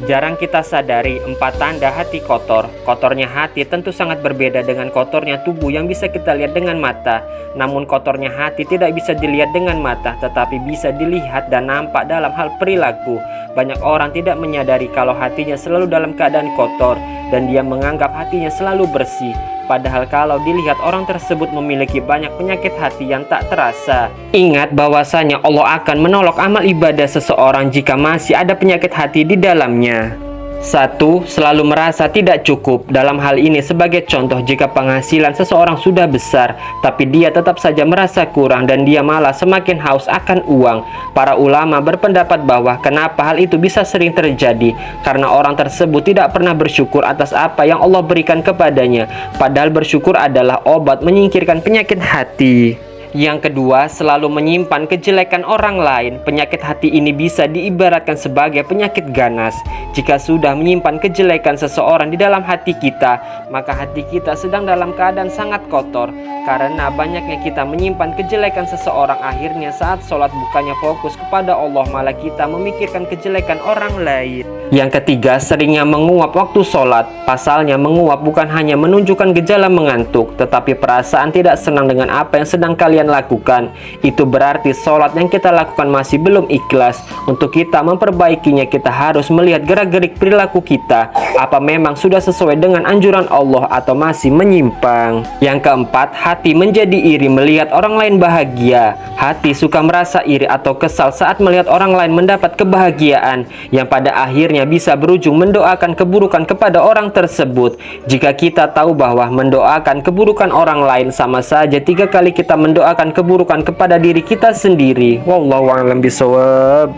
Jarang kita sadari 4 tanda hati kotor. Kotornya hati tentu sangat berbeda dengan kotornya tubuh yang bisa kita lihat dengan mata. Namun kotornya hati tidak bisa dilihat dengan mata, tetapi bisa dilihat dan nampak dalam hal perilaku. Banyak orang tidak menyadari kalau hatinya selalu dalam keadaan kotor dan dia menganggap hatinya selalu bersih. Padahal kalau dilihat orang tersebut memiliki banyak penyakit hati yang tak terasa. Ingat bahwasanya Allah akan menolak amal ibadah seseorang jika masih ada penyakit hati di dalamnya. 1. Selalu merasa tidak cukup. Dalam hal ini sebagai contoh, jika penghasilan seseorang sudah besar tapi dia tetap saja merasa kurang dan dia malah semakin haus akan uang. Para ulama berpendapat bahwa kenapa hal itu bisa sering terjadi, karena orang tersebut tidak pernah bersyukur atas apa yang Allah berikan kepadanya. Padahal bersyukur adalah obat menyingkirkan penyakit hati. Yang kedua, selalu menyimpan kejelekan orang lain. Penyakit hati ini bisa diibaratkan sebagai penyakit ganas. Jika sudah menyimpan kejelekan seseorang di dalam hati kita, maka hati kita sedang dalam keadaan sangat kotor. Karena banyaknya kita menyimpan kejelekan seseorang, akhirnya saat sholat bukannya fokus kepada Allah, malah kita memikirkan kejelekan orang lain. Yang ketiga, seringnya menguap waktu sholat. Pasalnya menguap bukan hanya menunjukkan gejala mengantuk, tetapi perasaan tidak senang dengan apa yang sedang kalian lakukan. Itu berarti sholat yang kita lakukan masih belum ikhlas. Untuk kita memperbaikinya, kita harus melihat gerak-gerik perilaku kita. Apa memang sudah sesuai dengan anjuran Allah atau masih menyimpang. Yang keempat, hati menjadi iri melihat orang lain bahagia. Hati suka merasa iri atau kesal saat melihat orang lain mendapat kebahagiaan, yang pada akhirnya bisa berujung mendoakan keburukan kepada orang tersebut. Jika kita tahu bahwa mendoakan keburukan orang lain sama saja 3 kali kita mendoakan keburukan kepada diri kita sendiri. Wallahu a'lam bishawab.